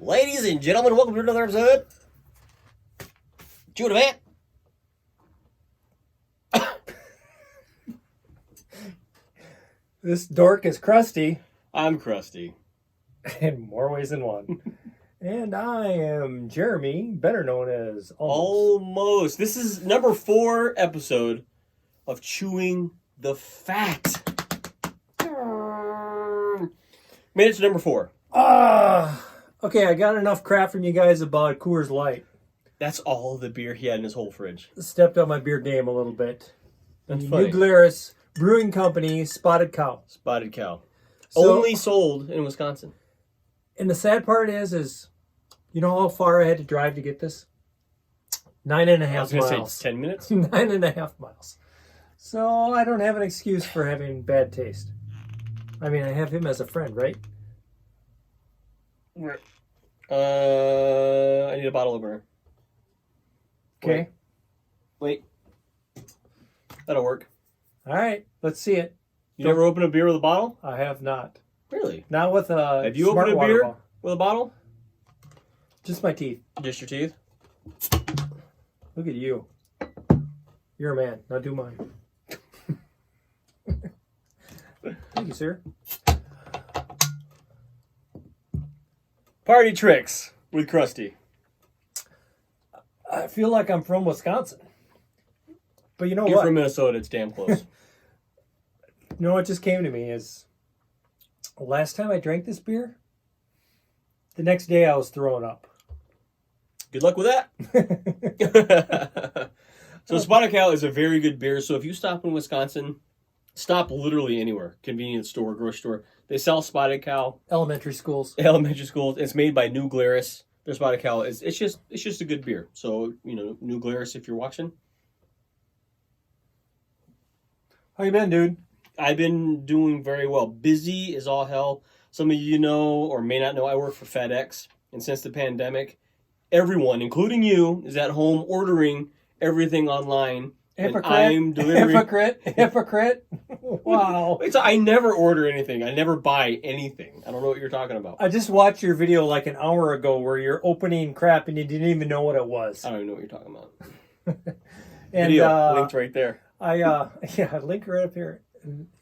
Ladies and gentlemen, welcome to another episode. Chewin the Fat. This dork is Krusty. I'm Krusty. In more ways than one. And I am Jeremy, better known as Almost. This is number 4 episode of Chewing the Fat. Made it to number 4. Okay, I got enough crap from you guys about Coors Light. That's all the beer he had in his whole fridge. Stepped on my beer game a little bit. That's funny. New Glarus Brewing Company, Spotted Cow. Spotted Cow. So, Only sold in Wisconsin. And the sad part is you know how far I had to drive to get this? 9.5 I was going to miles. say 10 minutes. 9.5 miles. So I don't have an excuse for having bad taste. I mean, I have him as a friend, right? I need a bottle opener. Okay. Wait. That'll work. All right, let's see it. You never opened a beer with a bottle? I have not. Really? Not with a Have you smart opened a water beer bottle. with a bottle? Just my teeth. Just your teeth? Look at you. You're a man. Now do mine. Thank you, sir. Party tricks with Krusty. I feel like I'm from Wisconsin. But you know You're what? from Minnesota. It's damn close. You know what just came to me is last time I drank this beer, the next day I was throwing up. Good luck with that. So Spotted Cow is a very good beer. So if you stop in Wisconsin, stop literally anywhere. Convenience store, grocery store. They sell Spotted Cow. Elementary schools. Elementary schools. It's made by New Glarus. Their Spotted Cow is it's just a good beer. So, you know, New Glarus if you're watching. How you been, dude? I've been doing very well. Busy as all hell. Some of you know or may not know I work for FedEx. And since the pandemic, everyone, including you, is at home ordering everything online. Hypocrite. I'm delivering. Hypocrite. Wow. I never order anything. I never buy anything. I don't know what you're talking about. I just watched your video like an hour ago where you're opening crap and you didn't even know what it was. I don't even know what you're talking about. And Video linked right there. Link right up here.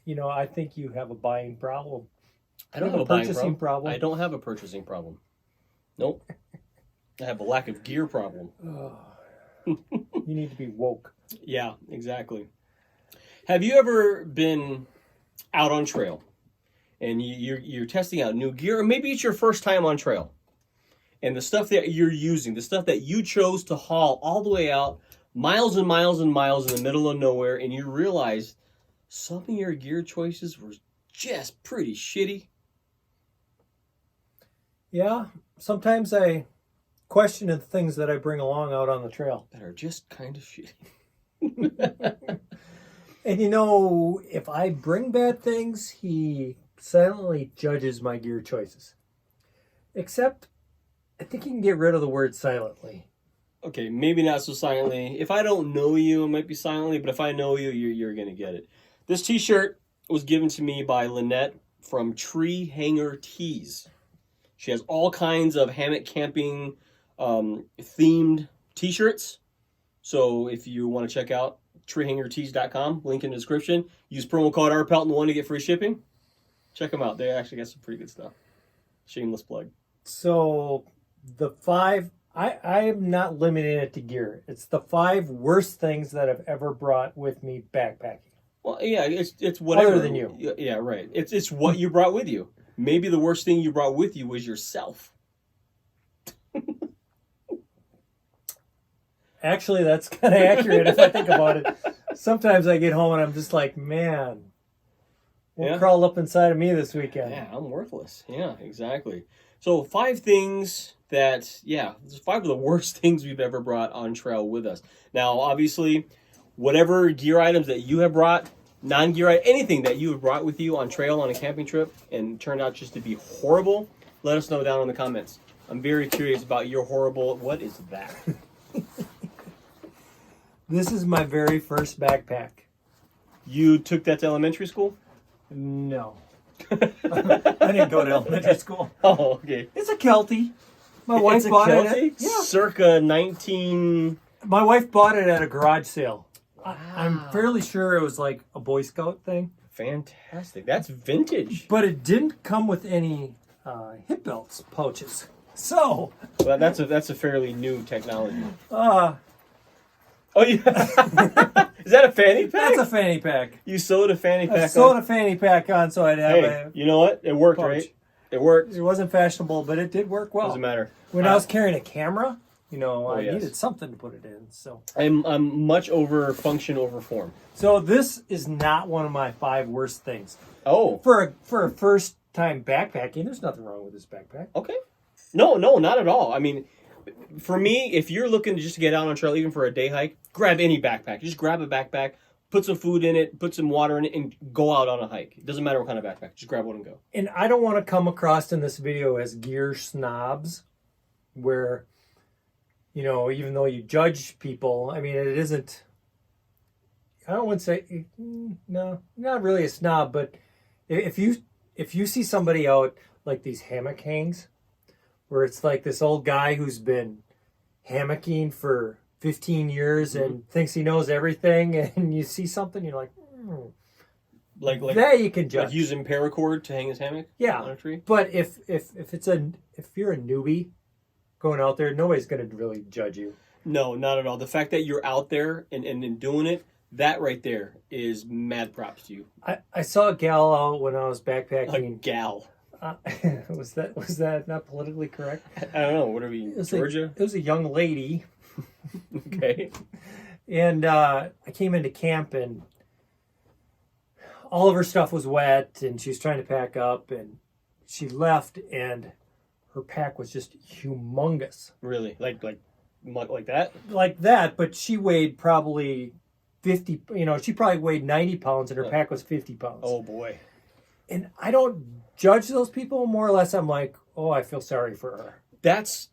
You know, I think you have a buying problem. I don't have a buying purchasing problem. I don't have a purchasing problem. Nope. I have a lack of gear problem. You need to be woke. Yeah, exactly. Have you ever been out on trail and you're testing out new gear, or maybe it's your first time on trail, and the stuff that you're using, the stuff that you chose to haul all the way out, miles and miles and miles in the middle of nowhere, and you realize some of your gear choices were just pretty shitty? Yeah, sometimes I question the things that I bring along out on the trail. That are just kind of shitty. And you know, if I bring bad things, he silently judges my gear choices. Except, I think you can get rid of the word silently. Okay, maybe not so silently. If I don't know you, it might be silently, but if I know you, you're going to get it. This t-shirt was given to me by Lynette from Treehanger Tees. She has all kinds of hammock camping themed t-shirts. So if you want to check out treehangertees.com, link in the description. Use promo code RPELTON1 to get free shipping. Check them out. They actually got some pretty good stuff. Shameless plug. So, the 5... I am not limiting it to gear. It's the 5 worst things that I've ever brought with me backpacking. Well, yeah, it's whatever. Other than you. Yeah, right. It's what you brought with you. Maybe the worst thing you brought with you was yourself. Actually, that's kind of accurate if I think about it. Sometimes I get home and I'm just like, man, what crawled up inside of me this weekend? Yeah, I'm worthless. Yeah, exactly. So 5 things that, 5 of the worst things we've ever brought on trail with us. Now, obviously, whatever gear items that you have brought, non-gear, anything that you have brought with you on trail on a camping trip and turned out just to be horrible, let us know down in the comments. I'm very curious about your horrible, what is that? This is my very first backpack. You took that to elementary school? No. I didn't go to elementary school. Oh, okay. It's a Kelty. My wife It's a bought Kelty? it. Yeah. Circa 19... My wife bought it at a garage sale. Wow. I'm fairly sure it was like a Boy Scout thing. Fantastic. That's vintage. But it didn't come with any hip belts pouches. So... Well, that's a fairly new technology. Uh, Oh, yeah. Is that a fanny pack? that's a fanny pack. You sewed a fanny pack I sewed on? a fanny pack on so I'd have Hey, you know what? It worked, pouch. right? It worked. It wasn't fashionable, but it did work well. Doesn't matter. When I was carrying a camera, I yes. needed something to put it in. So I'm much over function over form. So this is not one of my 5 worst things. Oh, For a first time backpacking, there's nothing wrong with this backpack. okay. No, not at all. I mean, for me, if you're looking just to get out on trail, even for a day hike, grab any backpack. Just grab a backpack, put some food in it, put some water in it, and go out on a hike. It doesn't matter what kind of backpack. Just grab one and go. And I don't want to come across in this video as gear snobs, where, even though you judge people, I mean, it isn't, I don't want to say, no, not really a snob, but if you see somebody out like these hammock hangs, where it's like this old guy who's been hammocking for 15 years and thinks he knows everything, and you see something, you're like, Like that you can judge. like using paracord to hang his hammock on a tree. But if you're a newbie going out there, nobody's going to really judge you. No, not at all. The fact that you're out there and doing it, that right there is mad props to you. I saw a gal out when I was A backpacking. gal. Was that not politically correct? I don't know. What are we, Georgia? It was a young lady, Okay. and I came into camp, and all of her stuff was wet, and she was trying to pack up, and she left, and her pack was just humongous. Really? Like that? Like that, but she weighed probably 50, she probably weighed 90 pounds, and her pack was 50 pounds. Oh, boy. And I don't judge those people. More or less, I'm like, oh, I feel sorry for her. That's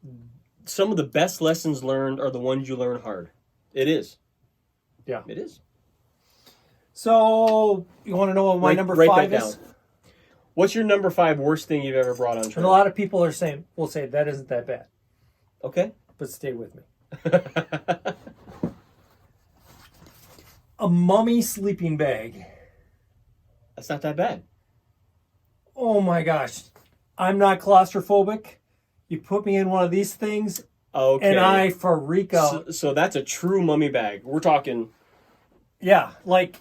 some of the best lessons learned are the ones you learn hard. It is. Yeah. It is. So, you want to know what my number write 5 that is? down. What's your number 5 worst thing you've ever brought on And trail? a lot of people will say that isn't that bad. Okay. But stay with me. A mummy sleeping bag. That's not that bad. Oh my gosh. I'm not claustrophobic. You put me in one of these things, Okay. and I freak out. So that's a true mummy bag. We're talking... Yeah, like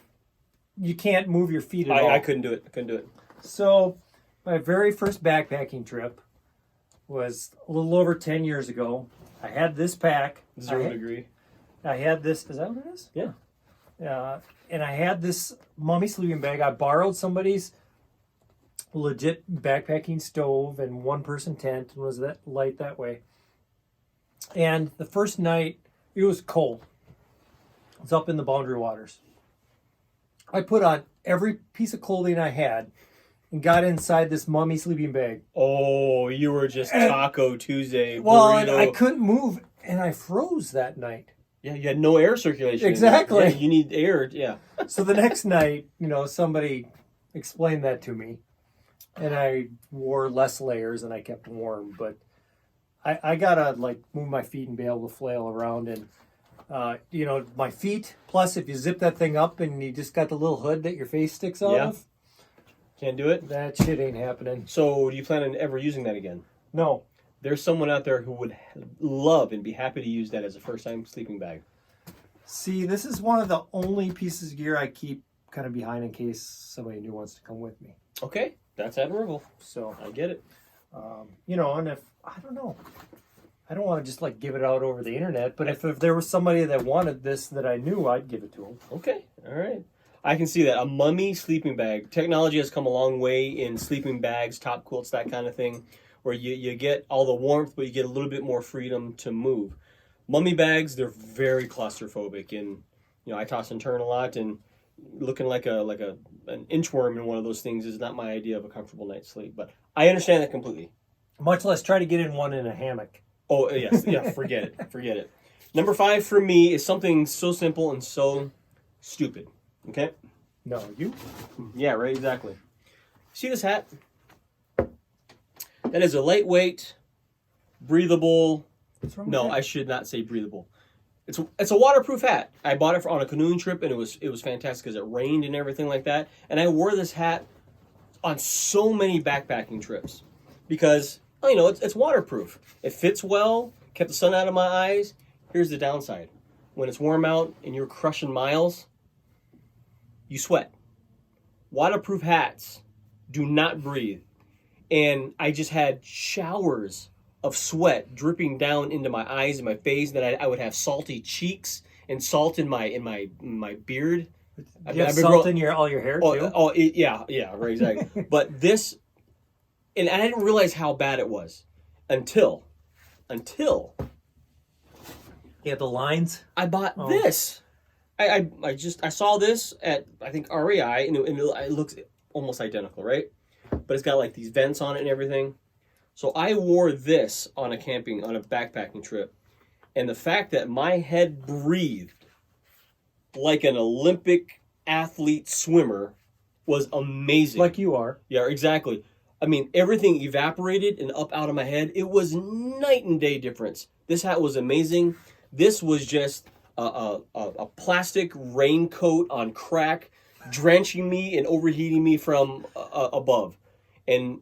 you can't move your feet at all. I couldn't do it. So, my very first backpacking trip was a little over 10 years ago. I had this pack. 0 degree. I had this. Is that what it is? Yeah. And I had this mummy sleeping bag. I borrowed somebody's legit backpacking stove and one-person tent, and was that light that way. And the first night, it was cold. It's up in the Boundary Waters. I put on every piece of clothing I had and got inside this mummy sleeping bag. Oh, you were just Taco Tuesday. Well, and burrito. I couldn't move, and I froze that night. Yeah, you had no air circulation. Exactly. Yeah, you need air. Yeah. So the next night, somebody explained that to me, and I wore less layers and I kept warm. But I gotta move my feet and be able to flail around, and my feet. Plus, if you zip that thing up and you just got the little hood that your face sticks out of, Can't do it. that shit ain't happening. So, do you plan on ever using that again? No. There's someone out there who would love and be happy to use that as a first-time sleeping bag. See, this is one of the only pieces of gear I keep kind of behind in case somebody new wants to come with me. Okay, that's admirable. So, I get it. and if, I don't know, I don't want to just give it out over the internet, but if there was somebody that wanted this that I knew, I'd give it to them. Okay, all right. I can see that. A mummy sleeping bag. Technology has come a long way in sleeping bags, top quilts, that kind of thing, where you get all the warmth, but you get a little bit more freedom to move. Mummy bags, they're very claustrophobic, and I toss and turn a lot, and looking like an inchworm in one of those things is not my idea of a comfortable night's sleep. But I understand that completely. Much less try to get in one in a hammock. Oh yes, yeah. Forget it. Number 5 for me is something so simple and so stupid. Okay. No, you? Yeah, right. Exactly. See this hat? That is a lightweight breathable. What's wrong with No, that? I should not say breathable. It's a waterproof hat. I bought it on a canoeing trip, and it was fantastic because it rained and everything like that. And I wore this hat on so many backpacking trips because it's waterproof. It fits well, kept the sun out of my eyes. Here's the downside: when it's warm out and you're crushing miles, you sweat. Waterproof hats do not breathe, and I just had showers of sweat dripping down into my eyes and my face. Then I would have salty cheeks and salt in my beard. You have salt in all your hair too? Yeah, right, exactly. But this, and I didn't realize how bad it was until Yeah, the lines. I bought this. I saw this at, I think, REI, and it looks almost identical, right? But it's got like these vents on it and everything. So I wore this on a backpacking trip, and the fact that my head breathed like an Olympic athlete swimmer was amazing. Like you are. Yeah, exactly. I mean, everything evaporated and up out of my head. It was night and day difference. This hat was amazing. This was just a plastic raincoat on crack, drenching me and overheating me from above. And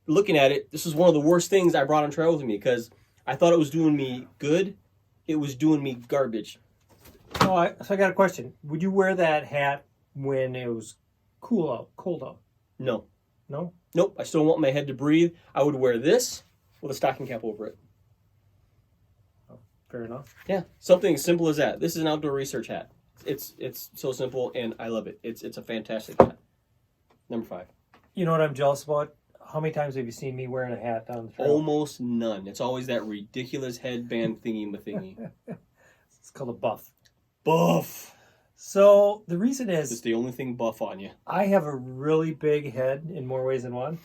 looking at it, this is one of the worst things I brought on trail with me because I thought it was doing me good. It was doing me garbage. So I got a question. Would you wear that hat when it was cold out? No. No? Nope. I still want my head to breathe. I would wear this with a stocking cap over it. Oh, fair enough. Yeah. Something as simple as that. This is an outdoor research hat. It's so simple, and I love it. It's a fantastic hat. Number 5. You know what I'm jealous about? How many times have you seen me wearing a hat down the trail? Almost none. It's always that ridiculous headband thingy-ma-thingy. It's called a buff. Buff. So the reason is It's the only thing buff on you. I have a really big head in more ways than one.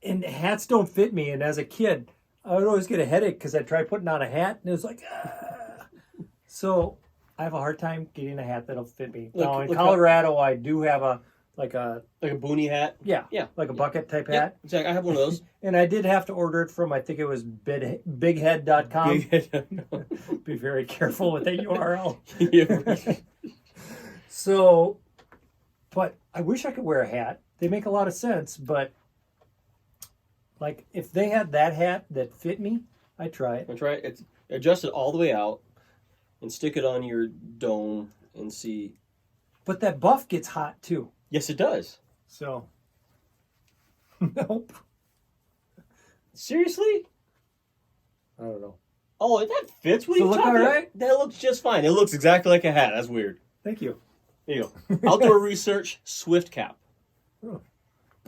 And hats don't fit me. And as a kid, I would always get a headache because I'd try putting on a hat and it was like, ah. So I have a hard time getting a hat that'll fit me. Now in Colorado, I do have a boonie hat. Yeah, like a bucket type hat. Exactly. I have one of those. And I did have to order it from, I think it was bighead.com. Be very careful with that URL. Yeah. So, but I wish I could wear a hat. They make a lot of sense, but like if they had that hat that fit me, I'd try it. That's right. It's adjust it all the way out and stick it on your dome and see. But that buff gets hot too. Yes, it does. So, nope. Seriously? I don't know. Oh, that fits. What are So you look talking all about? right? That looks just fine. It looks exactly like a hat. That's weird. Thank you. There you go. Outdoor Research Swift Cap. Oh.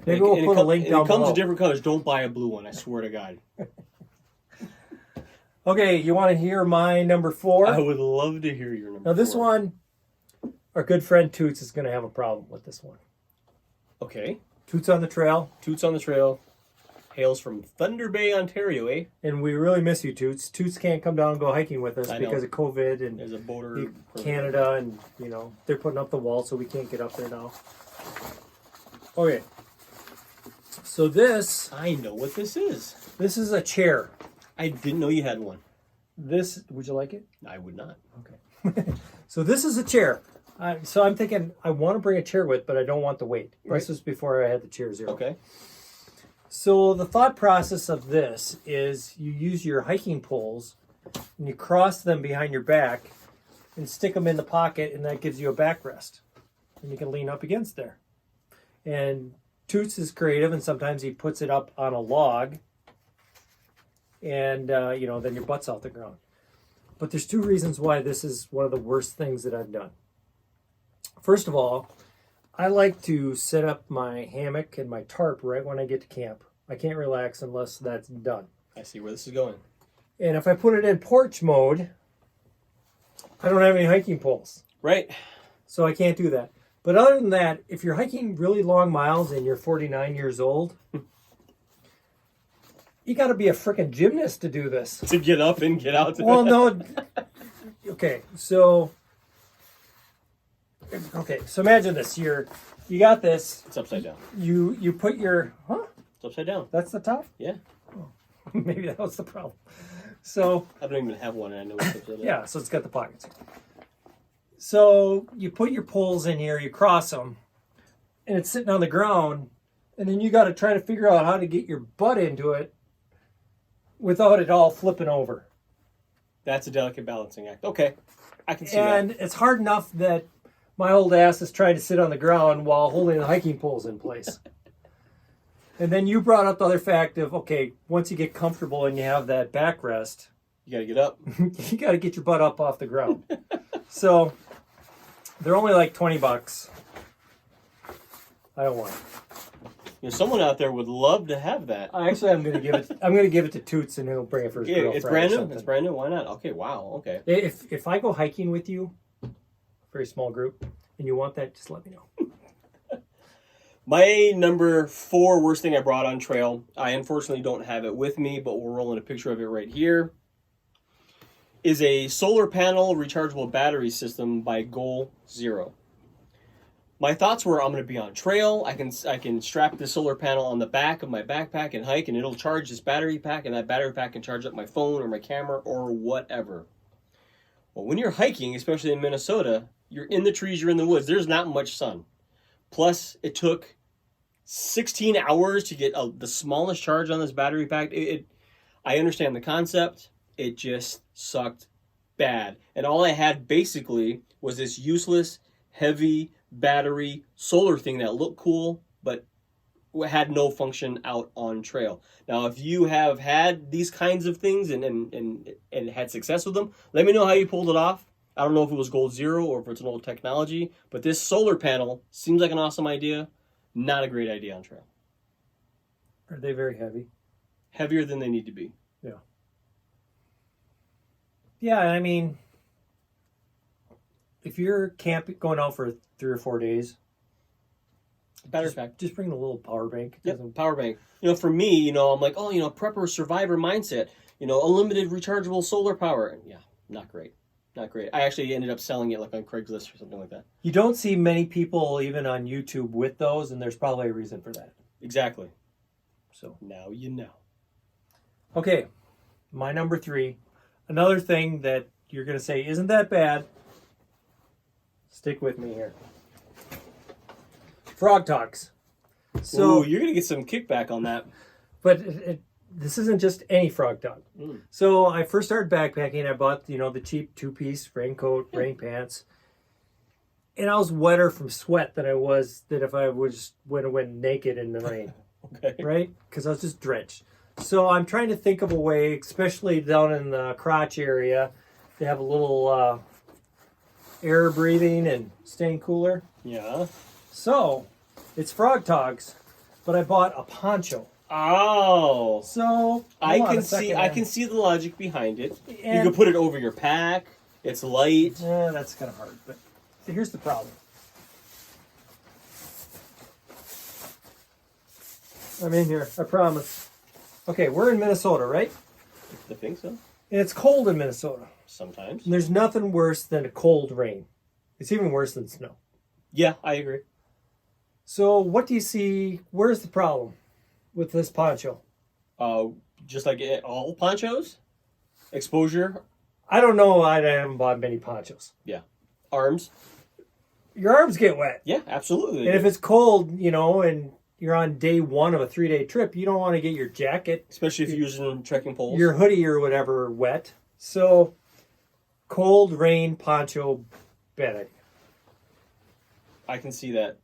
Maybe we'll put a link down It comes below. in different colors. Don't buy a blue one. I swear to God. Okay, you want to hear my number 4? I would love to hear your number. Now this 4. one, our good friend Toots is going to have a problem with this one. Okay. Toots on the trail. Toots on the trail. Hails from Thunder Bay, Ontario, eh? And we really miss you, Toots. Toots can't come down and go hiking with us I know. because of COVID and There's a border. Canada, and they're putting up the wall, so we can't get up there now. Okay. So this I know what this is. is a chair. I didn't know you had one. Would you like it? I would not. Okay. So this is a chair. So I'm thinking I want to bring a chair with, but I don't want the weight. Right. This was before I had the Chair Zero. Okay. So the thought process of this is you use your hiking poles and you cross them behind your back and stick them in the pocket, and that gives you a backrest. And you can lean up against there. And Toots is creative, and sometimes he puts it up on a log, and then your butt's off the ground. But there's 2 reasons why this is one of the worst things that I've done. First of all, I like to set up my hammock and my tarp right when I get to camp. I can't relax unless that's done. I see where this is going. And if I put it in porch mode, I don't have any hiking poles. Right. So I can't do that. But other than that, if you're hiking really long miles and you're 49 years old, you got to be a freaking gymnast to do this. To get up and get out. Well, no. Okay, so imagine this. You got this. It's upside down. You put your It's upside down. That's the top? Yeah. Maybe that was the problem. So I don't even have one, and I know what fits in it. yeah, so it's got the pockets. So you put your poles in here, you cross them, and it's sitting on the ground, and then you got to try to figure out how to get your butt into it without it all flipping over. That's a delicate balancing act. Okay, I can see And that. it's hard enough that my old ass is trying to sit on the ground while holding the hiking poles in place. And then you brought up the other fact of, okay, once you get comfortable and you have that backrest, You got to get up. you got to get your butt up off the ground. So they're only like $20. I don't want it. You know, someone out there would love to have that. Actually, I'm gonna give it. I'm gonna give it to Toots, and he'll bring it for his Yeah, girlfriend. it's or brand new. something. It's brand new. Why not? Okay, wow. Okay. If I go hiking with you, very small group, and you want that, just let me know. My number 4 worst thing I brought on trail. I unfortunately don't have it with me, but we're rolling a picture of it right here. Is a solar panel rechargeable battery system by Goal Zero. My thoughts were I'm going to be on trail. I can strap the solar panel on the back of my backpack and hike, and it'll charge this battery pack, and that battery pack can charge up my phone or my camera or whatever. Well, when you're hiking, especially in Minnesota, you're in the trees, you're in the woods. There's not much sun. Plus, it took 16 hours to get the smallest charge on this battery pack. I understand the concept. It just sucked bad. And all I had basically was this useless, heavy battery solar thing that looked cool, but had no function out on trail. Now, if you have had these kinds of things and had success with them, let me know how you pulled it off. I don't know if it was Gold Zero or if it's an old technology, but this solar panel seems like an awesome idea. Not a great idea on trail. Are they very heavy? Heavier than they need to be. Yeah. Yeah, I mean, if you're camping, going out for 3 or 4 days, Battery pack. just bring a little power bank. Yep, power bank. You know, for me, I'm like, prepper survivor mindset. Unlimited rechargeable solar power. Yeah, not great. Not great. I actually ended up selling it like on Craigslist or something like that. You don't see many people even on YouTube with those, and there's probably a reason for that. Exactly. So Now you know. okay, my number 3. Another thing that you're going to say isn't that bad. Stick with me here. Frog Talks. So, Ooh, you're going to get some kickback on that. but this isn't just any Frog Talk. Mm. So I first started backpacking. I bought, the cheap 2-piece raincoat, rain pants. And I was wetter from sweat than if I went naked in the rain. Okay. Right? Because I was just drenched. So I'm trying to think of a way, especially down in the crotch area, to have a little air breathing and staying cooler. Yeah. So it's Frog Talks, but I bought a poncho. Oh. So I can see the logic behind it. You can put it over your pack. It's light. Yeah, that's kind of hard. But here's the problem. I'm in here. I promise. Okay, we're in Minnesota, right? I think so. And it's cold in Minnesota. Sometimes. And there's nothing worse than a cold rain. It's even worse than snow. Yeah, I agree. So what do you see? Where's the problem with this poncho? Just like all ponchos, exposure. I don't know. I haven't bought many ponchos. Yeah. Arms. Your arms get wet. Yeah, absolutely. And if it's cold, and you're on day 1 of a 3-day trip, you don't want to get your jacket, especially if you're using trekking poles. your hoodie or whatever wet. So cold rain poncho, bad idea. I can see that.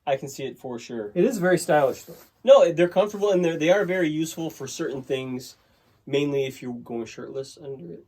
I can see it for sure. It is very stylish though. No, they're comfortable and they are very useful for certain things, mainly if you're going shirtless under it.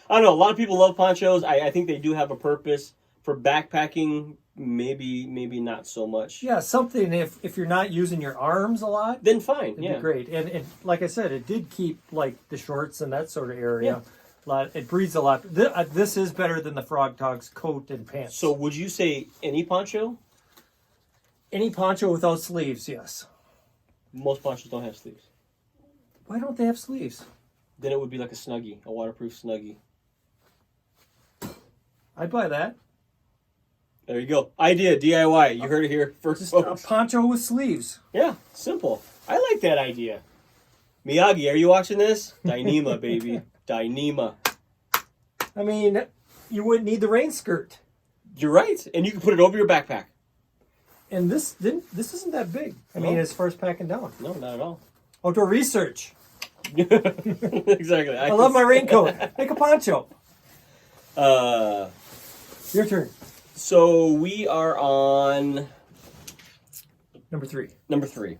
I don't know. A lot of people love ponchos. I think they do have a purpose. For backpacking, maybe not so much. Yeah, something if you're not using your arms a lot, then fine. it'd be great. And like I said, it did keep like the shorts and that sort of area. Yeah. It breathes a lot. This is better than the Frog Talks coat and pants. So would you say any poncho? Any poncho without sleeves, yes. Most ponchos don't have sleeves. Why don't they have sleeves? Then it would be like a Snuggie, a waterproof Snuggie. I'd buy that. There you go. Idea, DIY. You heard it here first, Just a folks. poncho with sleeves. Yeah, simple. I like that idea. Miyagi, are you watching this? Dyneema, baby. Dyneema. I mean, you wouldn't need the rain skirt. You're right. And you can put it over your backpack. And this isn't that big. I mean, as far as packing down. No, not at all. Outdoor research. Exactly. I love my raincoat. Make a poncho. Your turn. So we are on Number 3. number 3.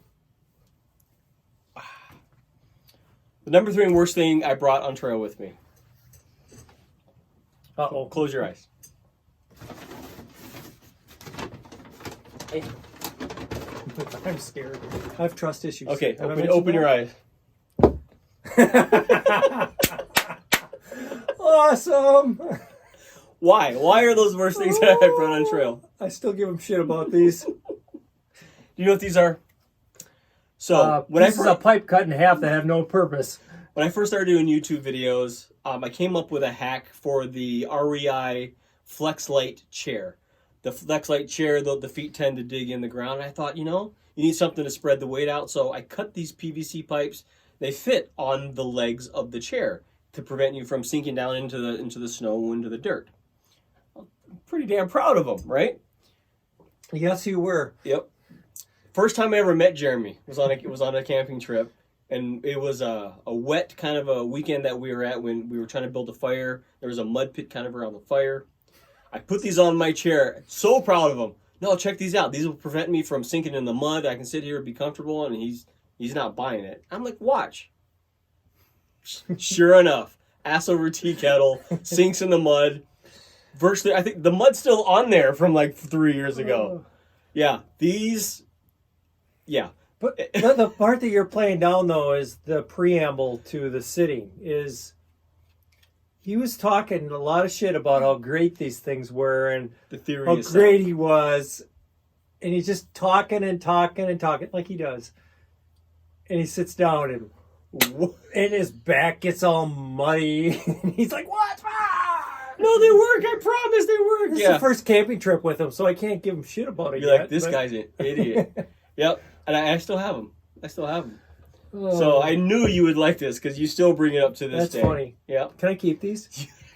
The number 3 and worst thing I brought on trail with me. Uh-oh. Close your eyes. Hey. I'm scared. I have trust issues. Okay, Have I open your eyes. Awesome. Why? Why are those worst things that I brought on trail? I still give them shit about these. Do you know what these are? So when pieces of pipe cut in half that have no purpose. When I first started doing YouTube videos, I came up with a hack for the REI FlexLight chair. The FlexLight chair, the feet tend to dig in the ground. And I thought, you need something to spread the weight out. So I cut these PVC pipes. They fit on the legs of the chair to prevent you from sinking down into the snow, into the dirt. I'm pretty damn proud of them, right? Yes, you were. Yep. First time I ever met Jeremy was on a camping trip, and it was a wet kind of a weekend that we were at when we were trying to build a fire. There was a mud pit kind of around the fire. I put these on my chair. So proud of them. No, check these out. These will prevent me from sinking in the mud. I can sit here and be comfortable, and he's not buying it. I'm like, watch. Sure enough, ass over tea kettle, sinks in the mud. Virtually, I think the mud's still on there from like 3 years ago. Yeah, these... Yeah. But the part that you're playing down, though, is the preamble to the sitting. He was talking a lot of shit about how great these things were and The theory how is great he was. And he's just talking and talking and talking like he does. And he sits down and his back gets all muddy. And he's like, "What's wrong?" No, they work. I promise they work. This is the first camping trip with him, so I can't give him shit about it You're yet. like, this guy's an idiot. Yep. And I still have them. Oh. So I knew you would like this because you still bring it up to this day. That's funny. Yep. Can I keep these?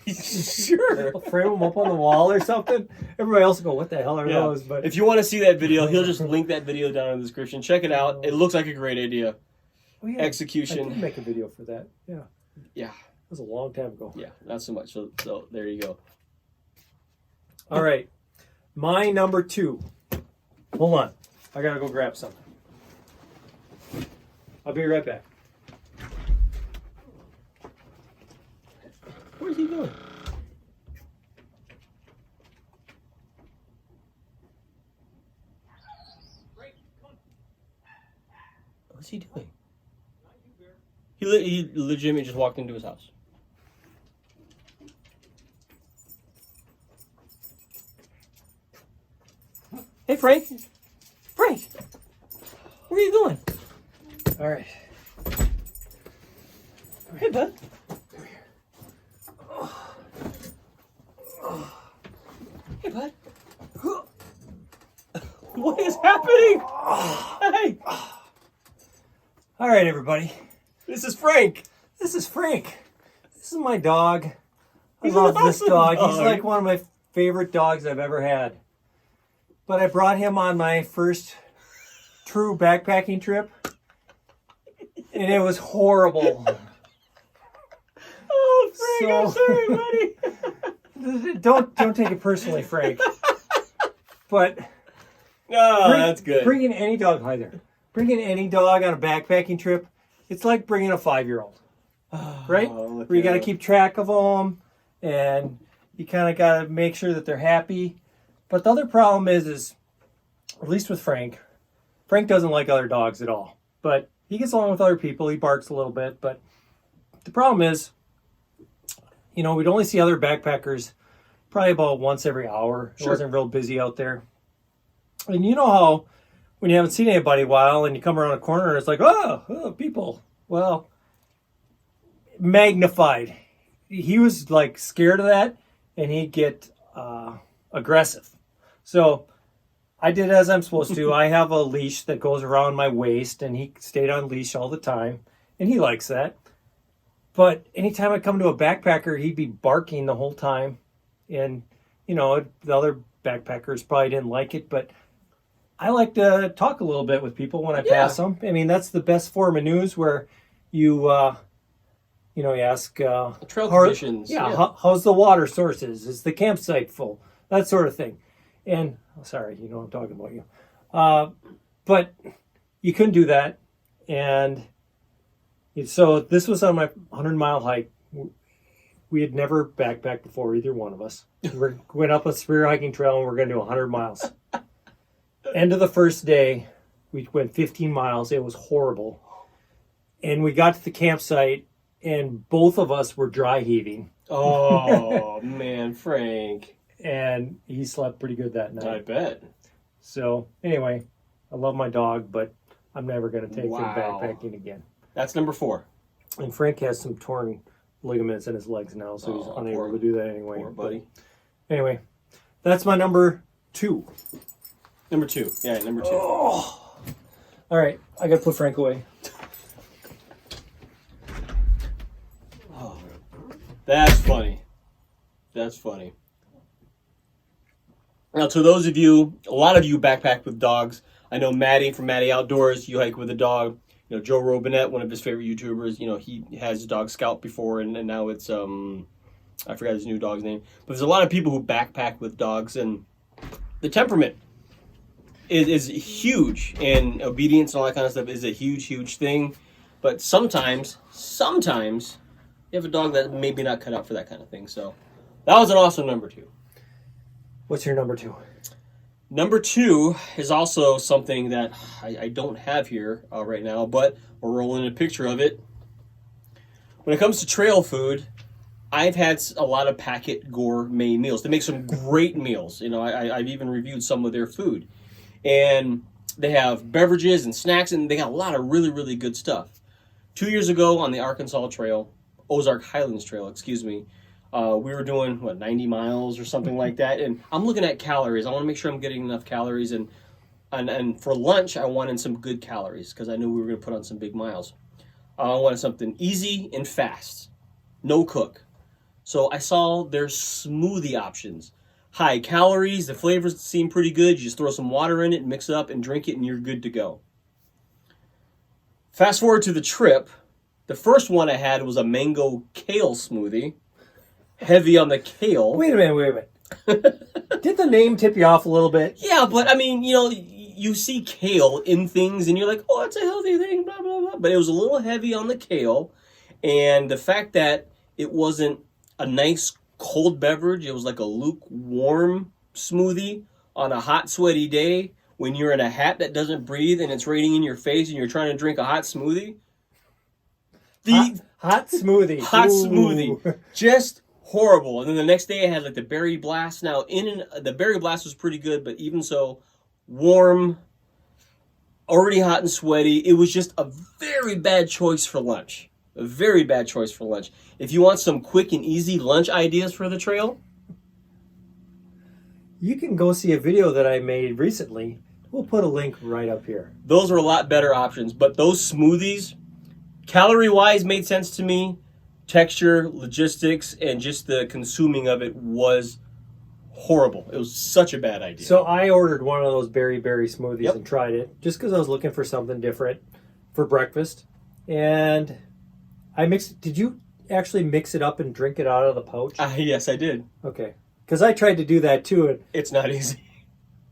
Sure. I'll frame them up on the wall or something. Everybody else will go, "What the hell are Yeah. those?" But If you want to see that video, he'll just link that video down in the description. Check it out. It looks like a great idea. oh, yeah, Execution. I did make a video for that. Yeah. Yeah. It was a long time ago. Yeah. Not so much. So there you go. All right. My number 2. Hold on. I got to go grab something. I'll be right back. Where's he going? What's he doing? He legitimately just walked into his house. Hey, Frank. Frank, where are you going? All right. Hey, bud. Hey, bud. What is happening? Hey, All right, everybody. this is Frank. This is Frank. This is my dog. I He's love an this awesome dog. He's dog. like one of my favorite dogs I've ever had. But I brought him on my first true backpacking trip, and it was horrible. Oh, Frank, I'm So- sorry, buddy. Don't take it personally, Frank. But Oh, that's good. bringing any dog bringing any dog on a backpacking trip, it's like bringing a 5-year-old, right? look Where you at got to him. keep track of them, and you kind of got to make sure that they're happy. But the other problem is at least with Frank doesn't like other dogs at all. But he gets along with other people. He barks a little bit. But the problem is, we'd only see other backpackers probably about once every hour. It Sure. wasn't real busy out there. And you know how when you haven't seen anybody in a while and you come around a corner and it's like, oh, people. Well, magnified. He was like scared of that and he'd get aggressive. So I did as I'm supposed to. I have a leash that goes around my waist, and he stayed on leash all the time, and he likes that. But anytime I come to a backpacker, he'd be barking the whole time. And, you know, the other backpackers probably didn't like it, but I like to talk a little bit with people when I pass them. I mean, that's the best form of news, where you, you ask... trail conditions. Yeah, how's the water sources? Is the campsite full? That sort of thing. And, sorry, you know I'm talking about you. But you couldn't do that. And so this was on my 100-mile hike. We had never backpacked before, either one of us. We went up a spear hiking trail, and we're going to do 100 miles. End of the first day, we went 15 miles. It was horrible. And we got to the campsite, and both of us were dry heaving. Oh, man, Frank. And he slept pretty good that night. I bet. So, anyway, I love my dog, but I'm never going to take him backpacking again. That's number 4. And Frank has some torn ligaments in his legs now, so he's unable to do that anyway. Poor buddy. But anyway, that's my number 2. Number 2. Yeah, number 2. Oh. All right, I got to put Frank away. Oh, that's funny. That's funny. Now, to those of you, a lot of you backpack with dogs. I know Maddie from Maddie Outdoors, you hike with a dog. You know, Joe Robinette, one of his favorite YouTubers, you know, he has a dog Scout before, and now it's, I forgot his new dog's name. But there's a lot of people who backpack with dogs, and the temperament is huge, and obedience and all that kind of stuff is a huge, huge thing. But sometimes, you have a dog that maybe not cut out for that kind of thing. So that was an awesome number 2. What's your number 2? Number 2 is also something that I don't have here right now, but we're rolling a picture of it. When it comes to trail food, I've had a lot of Packet gourmet meals. They make some great meals. You know, I've even reviewed some of their food. And they have beverages and snacks, and they got a lot of really, really good stuff. 2 years ago on the Arkansas Trail, Ozark Highlands Trail, excuse me, we were doing, 90 miles or something like that. And I'm looking at calories. I want to make sure I'm getting enough calories. And for lunch, I wanted some good calories because I knew we were going to put on some big miles. I wanted something easy and fast. No cook. So I saw their smoothie options. High calories. The flavors seem pretty good. You just throw some water in it, mix it up, and drink it, and you're good to go. Fast forward to the trip. The first one I had was a mango kale smoothie. Heavy on the kale. Wait a minute. Did the name tip you off a little bit? Yeah, but I mean, you know, you see kale in things and you're like, oh, it's a healthy thing, blah, blah, blah. But it was a little heavy on the kale. And the fact that it wasn't a nice cold beverage, it was like a lukewarm smoothie on a hot, sweaty day when you're in a hat that doesn't breathe and it's raining in your face and you're trying to drink a hot smoothie. Hot smoothie. Hot smoothie. Just horrible. And then the next day I had like the berry blast. Now the berry blast was pretty good, but even so, warm, already hot and sweaty. It was just a very bad choice for lunch. A very bad choice for lunch. If you want some quick and easy lunch ideas for the trail, you can go see a video that I made recently. We'll put a link right up here. Those are a lot better options. But those smoothies, calorie-wise, made sense to me. Texture, logistics, and just the consuming of it was horrible. It was such a bad idea. So I ordered one of those berry smoothies and tried it just because I was looking for something different for breakfast. And I mixed. Did you actually mix it up and drink it out of the pouch? Yes, I did. Okay. Because I tried to do that too. And it's not easy.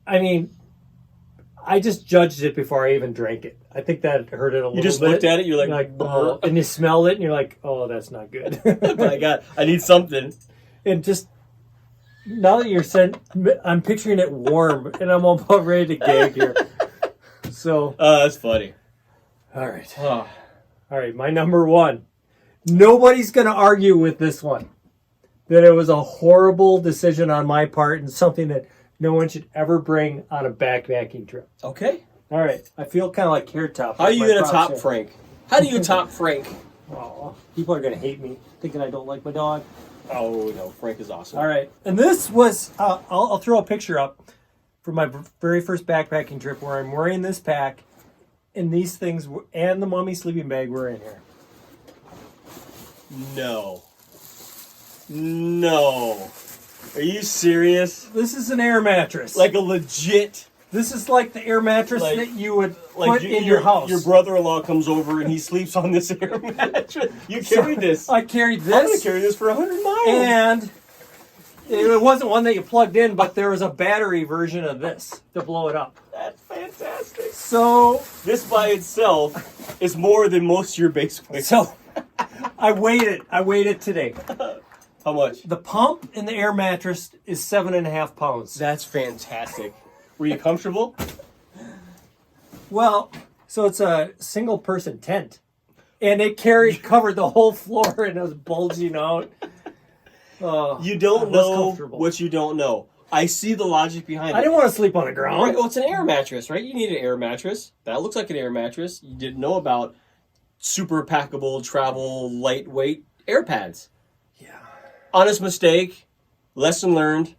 I mean, I just judged it before I even drank it. I think that hurt it a little bit. You just looked at it, you're like oh, and you smelled it, and you're like, oh, that's not good. My God, I need something. And just, now that you're saying, I'm picturing it warm, and I'm about ready to gag here. So. That's funny. All right. All right, my number 1. Nobody's going to argue with this one. That it was a horrible decision on my part and something that no one should ever bring on a backpacking trip. Okay. All right. I feel kind of like Carrot Top. How are you going to top Frank? How do you top Frank? Oh, people are going to hate me, thinking I don't like my dog. Oh, no. Frank is awesome. All right. And this was, I'll throw a picture up. for my very first backpacking trip where I'm wearing this pack and these things and the mummy sleeping bag were in here. No. Are you serious? This is an air mattress. Like a legit... This is like the air mattress that you would like put in your house. Your brother-in-law comes over and he sleeps on this air mattress. You carried this. I carried this. I'm going to carry this for 100 miles. And it wasn't one that you plugged in, but there was a battery version of this to blow it up. That's fantastic. So this by itself is more than most of your base weight. So I weighed it today. How much? The pump in the air mattress is 7.5 pounds. That's fantastic. Were you comfortable? Well, so it's a single person tent. And it covered the whole floor and it was bulging out. You don't know what you don't know. I see the logic behind it. I didn't want to sleep on the ground. Right, well, it's an air mattress, right? You need an air mattress. That looks like an air mattress. You didn't know about super packable, travel, lightweight air pads. Yeah. Honest mistake. Lesson learned.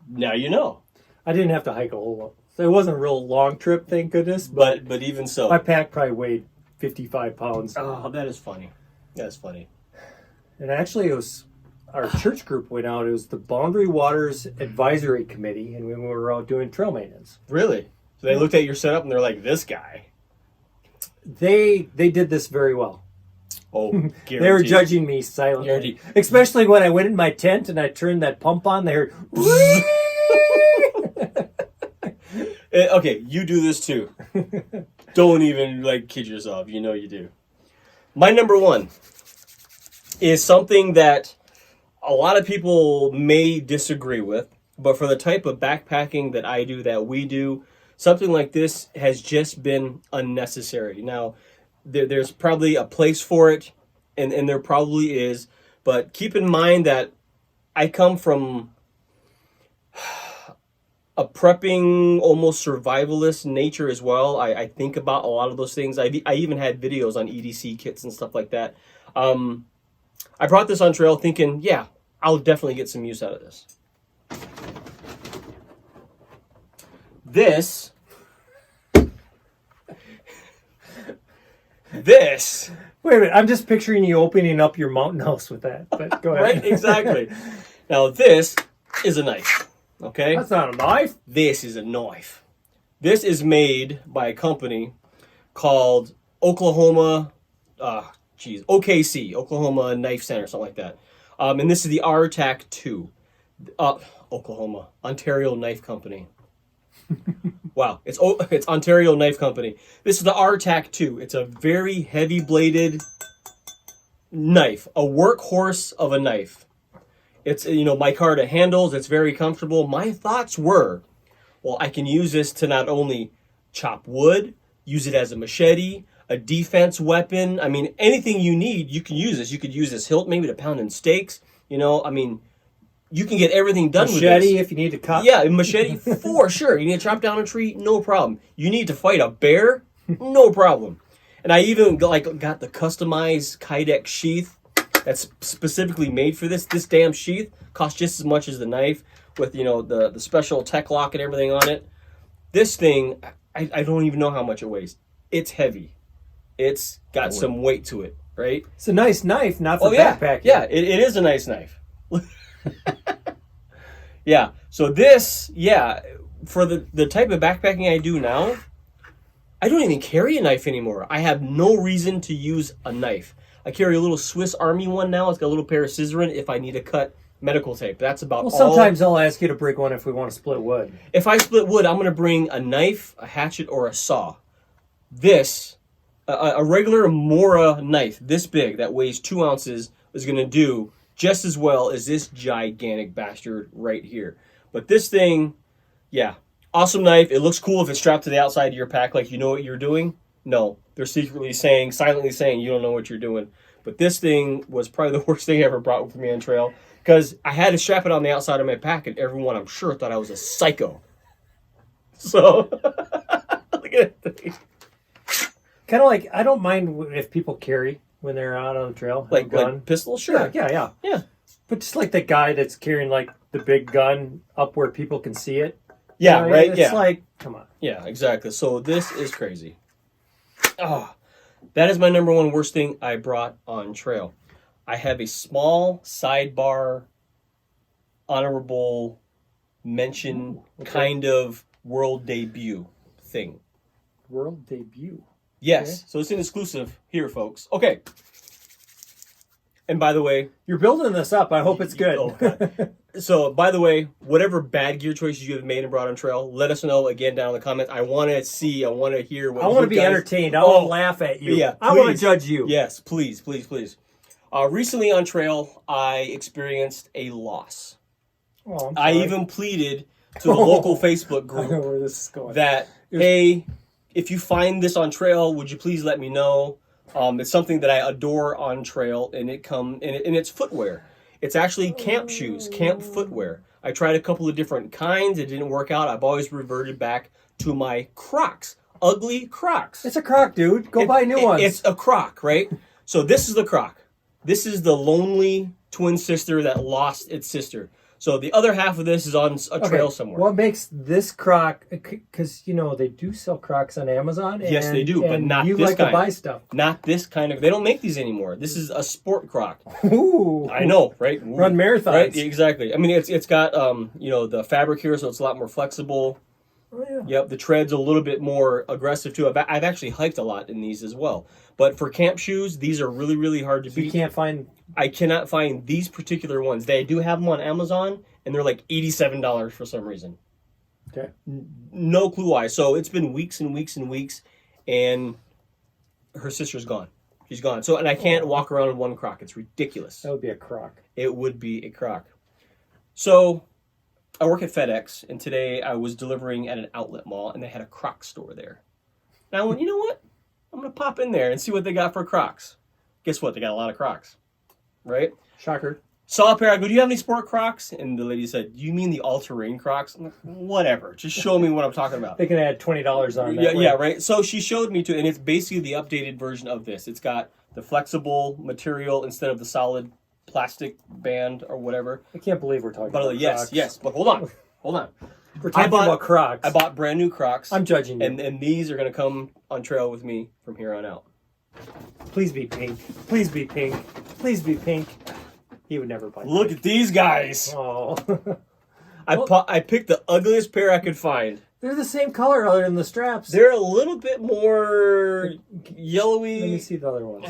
Now you know. I didn't have to hike a whole lot. So it wasn't a real long trip, thank goodness. But even so. My pack probably weighed 55 pounds. Oh, that is funny. That's funny. And actually, it was our church group went out. It was the Boundary Waters Advisory Committee, and we were out doing trail maintenance. Really? So they looked at your setup and they're like, this guy. They did this very well. Oh, guaranteed. They were judging me silently. Guaranteed. Especially when I went in my tent and I turned that pump on, they heard... Okay, you do this too. Don't even kid yourself. You know you do. My number one is something that a lot of people may disagree with, but for the type of backpacking that I do, that we do, something like this has just been unnecessary. Now, there's probably a place for it, and there probably is, but keep in mind that I come from a prepping, almost survivalist nature as well. I think about a lot of those things. I even had videos on EDC kits and stuff like that. I brought this on trail thinking, yeah, I'll definitely get some use out of this. This. Wait a minute, I'm just picturing you opening up your mountain house with that. But go ahead. Right, exactly. Now, this is a knife. Okay? That's not a knife. This is a knife. This is made by a company called OKC, Oklahoma Knife Center, something like that. And this is the RTAC 2. Oklahoma, Ontario Knife Company. Wow, it's Ontario Knife Company. This is the RTAC 2. It's a very heavy-bladed knife, a workhorse of a knife. It's, micarta handles. It's very comfortable. My thoughts were, well, I can use this to not only chop wood, use it as a machete, a defense weapon. I mean, anything you need, you can use this. You could use this hilt maybe to pound in steaks. You can get everything done with this. Machete if you need to cut. Yeah, a machete for sure. You need to chop down a tree, no problem. You need to fight a bear, no problem. And I even got the customized Kydex sheath that's specifically made for this. This damn sheath costs just as much as the knife with, the special tech lock and everything on it. This thing, I don't even know how much it weighs. It's heavy. It's got some weight to it, right? It's a nice knife, not for backpacking. Yeah, it is a nice knife. Yeah, so this, for the type of backpacking I do now, I don't even carry a knife anymore. I have no reason to use a knife. I carry a little Swiss Army one now. It's got a little pair of scissors in it if I need to cut medical tape. That's about all. Sometimes I'll ask you to break one if we want to split wood. If I split wood, I'm going to bring a knife, a hatchet, or a saw. This, a regular Mora knife this big that weighs 2 ounces is going to do just as well as this gigantic bastard right here. But this thing, awesome knife. It looks cool if it's strapped to the outside of your pack like you know what you're doing. No, they're silently saying you don't know what you're doing. But this thing was probably the worst thing I ever brought with me on trail because I had to strap it on the outside of my pack and everyone, I'm sure, thought I was a psycho. So, look at it. Kind of like, I don't mind if people carry when they're out on the trail. Like pistols? Sure. Yeah. Yeah. But just like the guy that's carrying the big gun up where people can see it. Yeah, You know, right? It's Yeah. like, come on. Yeah, exactly. So this is crazy. Oh, that is my number one worst thing I brought on trail. I have a small sidebar, honorable mention kind of world debut thing. World debut. Yes. Okay. So it's an exclusive here, folks. Okay. And by the way, You're building this up. I hope it's good. Oh, God. So, by the way, whatever bad gear choices you have made and brought on trail, let us know again down in the comments. I want to see, I want to hear what I want to be entertained. I want to laugh at you. Yeah, I want to please. judge you. Yes, please, please, please. Recently on trail, I experienced a loss. Oh, I'm I sorry. even pleaded to the local Facebook I know group where this is going. that, hey, if you find this on trail, would you please let me know? It's something that I adore on trail, and it's footwear. It's actually camp shoes, camp footwear. I tried a couple of different kinds. It didn't work out. I've always reverted back to my Crocs. Ugly Crocs. It's a crock, dude. Go buy new ones. It's a Croc, right? So this is the Croc. This is the lonely twin sister that lost its sister. So the other half of this is on a trail somewhere. What makes this crock? Because they do sell Crocs on Amazon. Yes, they do, but and not you this like kind. to buy stuff. Not this kind of. They don't make these anymore. This is a sport Croc. Ooh, I know, right? Ooh. Run marathons. Right, exactly. I mean, it's got the fabric here, so it's a lot more flexible. Oh, yeah. Yep, the tread's a little bit more aggressive too. I've actually hiked a lot in these as well. But for camp shoes, these are really, really hard to beat. You can't find. I cannot find these particular ones. They do have them on Amazon, and they're like $87 for some reason. Okay. No clue why. So it's been weeks and weeks and weeks, and her sister's gone. She's gone. So, and I can't walk around in one Croc. It's ridiculous. That would be a crock. It would be a Croc. So I work at FedEx, and today I was delivering at an outlet mall, and they had a Croc store there. And I went, you know what? I'm going to pop in there and see what they got for Crocs. Guess what? They got a lot of Crocs. Right? Shocker. Saw a pair. I go, do you have any sport Crocs? And the lady said, do you mean the all-terrain Crocs? I'm like, whatever. Just show me what I'm talking about. They can add $20 on that. Yeah, right. So she showed me and it's basically the updated version of this. It's got the flexible material instead of the solid plastic band or whatever. I can't believe we're talking about Crocs. Yes. But hold on. We're talking about Crocs. I bought brand new Crocs. I'm judging you. And these are going to come on trail with me from here on out. Please be pink. Please be pink. Please be pink. He would never buy. Look at these guys. Oh. I picked the ugliest pair I could find. They're the same color other than the straps. They're a little bit more yellowy. Let me see the other ones.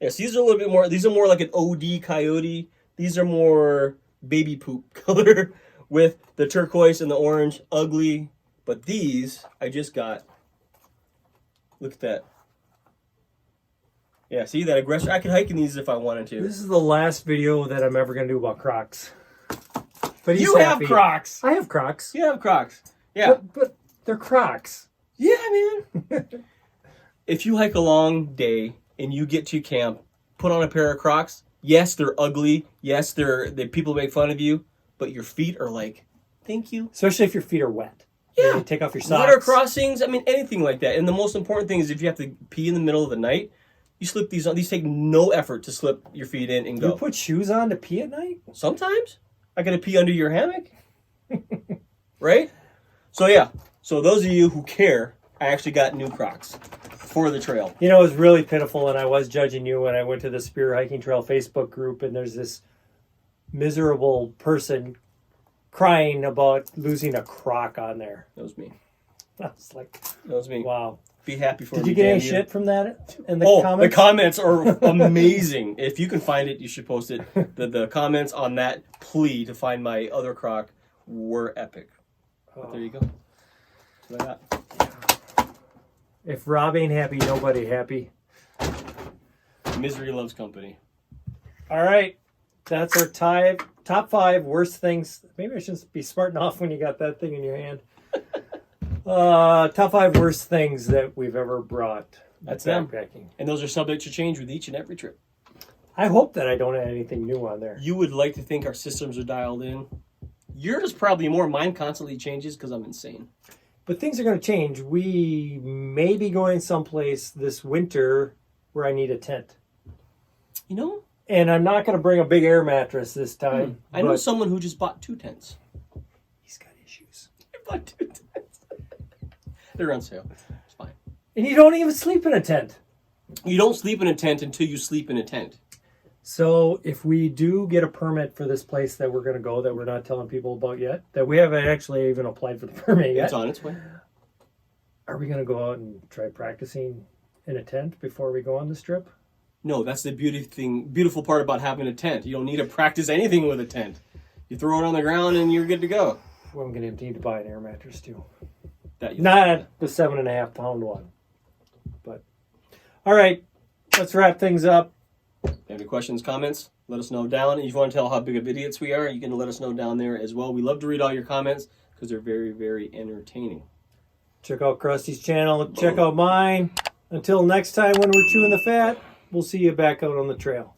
Yes, these are a little bit more. These are more like an OD coyote. These are more baby poop color with the turquoise and the orange. Ugly. But these, I just got. Look at that. Yeah, see that aggressor? I could hike in these if I wanted to. This is the last video that I'm ever going to do about Crocs. But he's You happy. have Crocs. I have Crocs. You have Crocs. Yeah. But they're Crocs. Yeah, man. If you hike a long day and you get to camp, put on a pair of Crocs. Yes, they're ugly. Yes, the people make fun of you. But your feet are like, thank you. Especially if your feet are wet. Yeah. You take off your socks. Water crossings. I mean, anything like that. And the most important thing is if you have to pee in the middle of the night, you slip these on. These take no effort to slip your feet in and go. You put shoes on to pee at night? Sometimes. I got to pee under your hammock. Right? So, yeah. So, those of you who care, I actually got new Crocs for the trail. You know, it was really pitiful, and I was judging you when I went to the Spear Hiking Trail Facebook group, and there's this miserable person crying about losing a Croc on there. That was me. I was like, That was me. wow. Be happy for me. Did you get any damn you. shit from that in the Oh, comments? the comments are amazing. If you can find it, you should post it. The comments on that plea to find my other Croc were epic. But there you go. That's what I got. If Rob ain't happy, nobody happy. Misery loves company. All right. That's our top 5 worst things. Maybe I shouldn't be smarting off when you got that thing in your hand. Top 5 worst things that we've ever brought. That's them. Backpacking. And those are subject to change with each and every trip. I hope that I don't have anything new on there. You would like to think our systems are dialed in. Yours probably more. Mine constantly changes because I'm insane. But things are going to change. We may be going someplace this winter where I need a tent. You know? And I'm not going to bring a big air mattress this time. I know someone who just bought 2 tents. He's got issues. pontoon tents. They're on sale. It's fine. And you don't even sleep in a tent. You don't sleep in a tent until you sleep in a tent. So if we do get a permit for this place that we're going to go that we're not telling people about yet, that we haven't actually even applied for the permit yet. It's on its way. Are we going to go out and try practicing in a tent before we go on this trip? No, that's the beautiful part about having a tent. You don't need to practice anything with a tent. You throw it on the ground and you're good to go. Well, I'm going to need to buy an air mattress too. That Not the 7.5 pound one. But all right, let's wrap things up. Any questions, comments? Let us know down. If you want to tell how big of idiots we are, you can let us know down there as well. We love to read all your comments because they're very, very entertaining. Check out Krusty's channel. Check out mine. Until next time when we're chewing the fat, we'll see you back out on the trail.